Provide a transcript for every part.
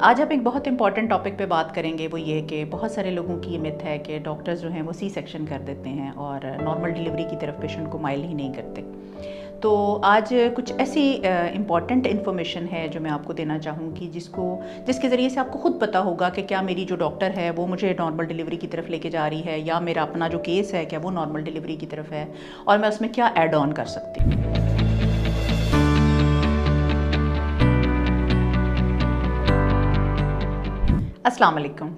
आज हम एक बहुत इंपॉर्टेंट टॉपिक पे बात करेंगे। वो ये कि बहुत सारे लोगों की ये मिथ है कि डॉक्टर्स जो हैं वो सी सेक्शन कर देते हैं और नॉर्मल डिलीवरी की तरफ पेशेंट को माइल ही नहीं करते। तो आज कुछ ऐसी इम्पॉर्टेंट इन्फॉर्मेशन है जो मैं आपको देना चाहूँगी जिसके ज़रिए से आपको ख़ुद पता होगा कि क्या मेरी जो डॉक्टर है वो मुझे नॉर्मल डिलीवरी की तरफ लेके जा रही है, या मेरा अपना जो केस है क्या वो नॉर्मल डिलीवरी की तरफ है और मैं उसमें क्या ऐड ऑन कर सकती हूँ। अस्सलाम वालेकुम,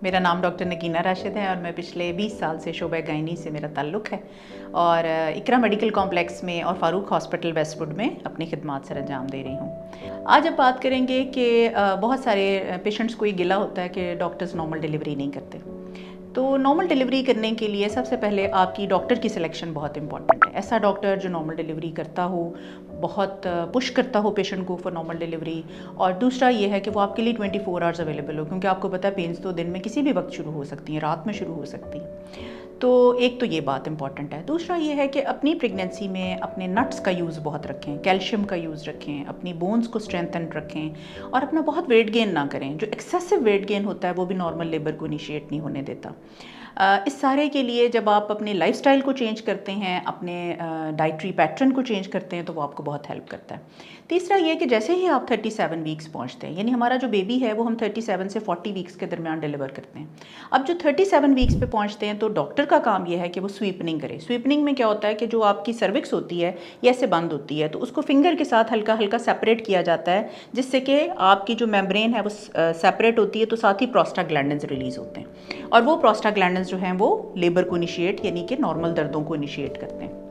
मेरा नाम डॉक्टर नगीना राशिद है और मैं पिछले 20 साल से शोबा गायनी से मेरा ताल्लुक़ है और इकरा मेडिकल कॉम्प्लेक्स में और फ़ारूक हॉस्पिटल वेस्टवुड में अपनी खिदमात सर अंजाम दे रही हूँ। आज अब बात करेंगे कि बहुत सारे पेशेंट्स को ये गिला होता है कि डॉक्टर्स नॉर्मल डिलीवरी नहीं करते। तो नॉर्मल डिलीवरी करने के लिए सबसे पहले आपकी डॉक्टर की सिलेक्शन बहुत इंपॉर्टेंट है। ऐसा डॉक्टर जो नॉर्मल डिलीवरी करता हो, बहुत पुश करता हो पेशेंट को फॉर नॉर्मल डिलीवरी। और दूसरा ये है कि वो आपके लिए 24 आवर्स अवेलेबल हो, क्योंकि आपको पता है पेन्स तो दिन में किसी भी वक्त शुरू हो सकती हैं, रात में शुरू हो सकती हैं। तो एक तो ये बात इंपॉर्टेंट है। दूसरा ये है कि अपनी प्रेगनेंसी में अपने नट्स का यूज़ बहुत रखें, कैल्शियम का यूज़ रखें, अपनी बोन्स को स्ट्रेंथन रखें और अपना बहुत वेट गेन ना करें। जो एक्सेसिव वेट गेन होता है वो भी नॉर्मल लेबर को इनिशिएट नहीं होने देता। इस सारे के लिए जब आप अपने लाइफस्टाइल को चेंज करते हैं, अपने डाइटरी पैटर्न को चेंज करते हैं, तो वो आपको बहुत हेल्प करता है। तीसरा ये कि जैसे ही आप 37 वीक्स पहुंचते हैं, यानी हमारा जो बेबी है वो हम 37 से 40 वीक्स के दरमियान डिलीवर करते हैं। अब जो 37 वीक्स पे पहुंचते हैं तो डॉक्टर का काम ये है कि वो स्वीपनिंग करे। स्वीपनिंग में क्या होता है कि जो आपकी सर्विक्स होती है ये ऐसे बंद होती है, तो उसको फिंगर के साथ हल्का हल्का सेपरेट किया जाता है, जिससे कि आपकी जो मेम्ब्रेन है वो सेपरेट होती है, तो साथ ही प्रोस्टाग्लैंडिन्स रिलीज होते हैं और वो प्रोस्टाग्लैंडिन्स जो हैं वो लेबर को इनिशिएट यानी कि नॉर्मल दर्दों को इनिशिएट करते हैं।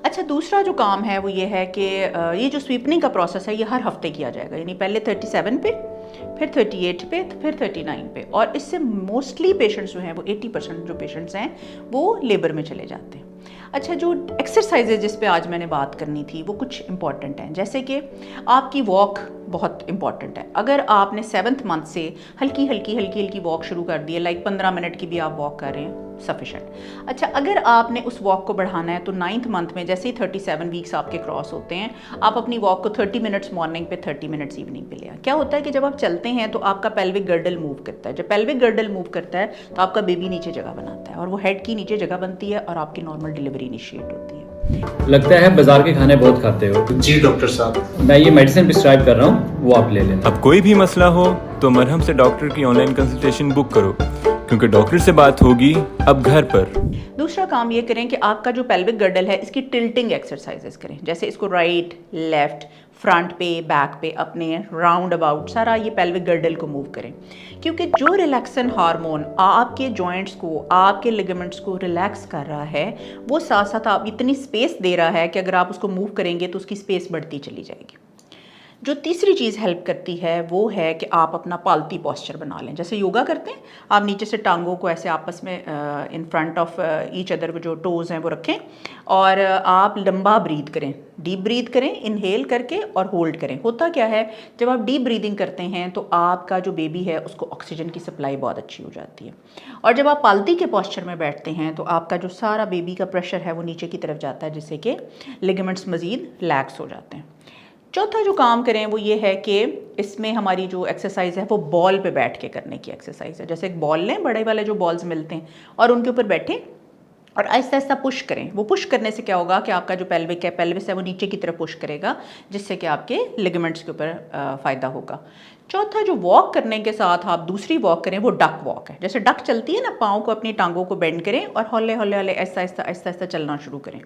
अच्छा, दूसरा जो काम है वो ये है कि ये जो स्वीपनिंग का प्रोसेस है ये हर हफ्ते किया जाएगा, यानी पहले 37 पे, फिर 38 पे, फिर 39 पे। और इससे मोस्टली पेशेंट्स जो हैं वो 80% जो पेशेंट्स हैं वो लेबर में चले जाते हैं। अच्छा, जो एक्सरसाइजेज जिस पे आज मैंने बात करनी थी वो कुछ इंपॉर्टेंट हैं, जैसे कि आपकी वॉक बहुत इंपॉर्टेंट है। अगर आपने 7th मंथ से हल्की हल्की वॉक शुरू कर दी है, लाइक 15 मिनट की भी आप वॉक कर रहे हैं, सफिशेंट। अच्छा, अगर आपने उस वॉक को बढ़ाना है तो 9th मंथ में जैसे ही 37 वीक्स आपके क्रॉस होते हैं, आप अपनी वॉक को 30 मिनट्स मॉर्निंग पे, 30 मिनट्स इवनिंग पे ले आए। क्या होता है कि जब आप चलते हैं तो आपका पेल्विक गर्डल मूव करता है। जब पेल्विक गर्डल मूव करता है तो आपका बेबी नीचे जगह बनाता है और वो हेड की नीचे जगह बनती है और आपकी नॉर्मल डिलीवरी इनिशिएट होती है। लगता है बाजार के खाने बहुत खाते हो। जी डॉक्टर साहब, मैं ये मेडिसिन प्रिस्क्राइब कर रहा हूँ, वो आप ले लेना। अब कोई भी मसला हो तो मरहम से डॉक्टर की ऑनलाइन कंसल्टेशन बुक करो, क्योंकि डॉक्टर से बात होगी अब घर पर। दूसरा काम ये करें कि आपका जो पेल्विक गर्डल है इसकी टिल्टिंग एक्सरसाइजेस करें, जैसे इसको राइट, लेफ्ट, फ्रंट पे, बैक पे, अपने राउंड अबाउट सारा ये पेल्विक गर्डल को मूव करें, क्योंकि जो रिलैक्सन हार्मोन आपके जॉइंट्स को, आपके लिगामेंट्स को रिलैक्स कर रहा है, वो साथ साथ आप इतनी स्पेस दे रहा है कि अगर आप उसको मूव करेंगे तो उसकी स्पेस बढ़ती चली जाएगी। जो तीसरी चीज़ हेल्प करती है वो है कि आप अपना पालती पोस्चर बना लें। जैसे योगा करते हैं, आप नीचे से टांगों को ऐसे आपस में in front of each other, जो टोज़ हैं वो रखें और आप लंबा ब्रीथ करें, डीप ब्रीथ करें, इनहेल करके और होल्ड करें। होता क्या है, जब आप डीप ब्रीदिंग करते हैं तो आपका जो बेबी है उसको ऑक्सीजन की सप्लाई बहुत अच्छी हो जाती है, और जब आप पालती के पोस्चर में बैठते हैं तो आपका जो सारा बेबी का प्रेशर है वो नीचे की तरफ जाता है, जिससे कि लिगामेंट्स मज़ीद रिलैक्स हो जाते हैं। चौथा जो काम करें वो ये है कि इसमें हमारी जो एक्सरसाइज है वो बॉल पे बैठ के करने की एक्सरसाइज है। जैसे एक बॉल लें, बड़े वाले जो बॉल्स मिलते हैं, और उनके ऊपर बैठें और आहिस्ता आहिस्ता पुश करें। वो पुश करने से क्या होगा कि आपका जो पेल्विस है वो नीचे की तरफ पुश करेगा, जिससे कि आपके लिगामेंट्स के ऊपर फ़ायदा होगा। चौथा, जो वॉक करने के साथ आप दूसरी वॉक करें वो डक वॉक है। जैसे डक चलती है ना, पाँव को, अपनी टांगों को बेंड करें और हौले हौले हौले आहिस्ता आहिस्ता चलना शुरू करें।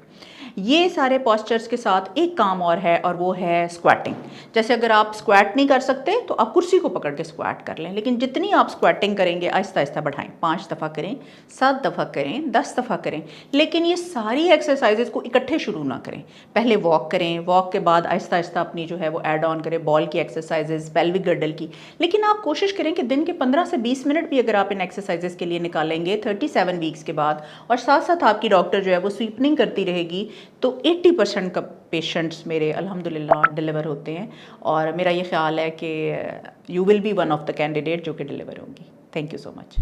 ये सारे पोस्चर्स के साथ एक काम और है, और वो है स्क्वाटिंग। जैसे अगर आप स्क्वाट नहीं कर सकते तो आप कुर्सी को पकड़ के स्क्वाट कर लें, लेकिन जितनी आप स्क्वाटिंग करेंगे आहिस्ता आहिस्ता बढ़ाएं। 5 दफ़ा करें, 7 दफ़ा करें, 10 दफ़ा करें, लेकिन ये सारी एक्सरसाइजेज को इकट्ठे शुरू ना करें। पहले वॉक करें, वॉक के बाद आहिस्ता आहिस्ता अपनी जो है वो ऐड ऑन करें बॉल की एक्सरसाइजेज, पेल्विक गर्डल की। लेकिन आप कोशिश करें कि दिन के 15 से 20 मिनट भी अगर आप इन एक्सरसाइजेज के लिए निकालेंगे 37 वीक्स के बाद, और साथ साथ आपकी डॉक्टर जो है वो स्वीपनिंग करती रहेगी, तो 80% का पेशेंट्स मेरे अल्हम्दुलिल्लाह डिलीवर होते हैं। और मेरा ये ख्याल है कि you will be one of the candidate जो कि डिलीवर होंगी। Thank you so much.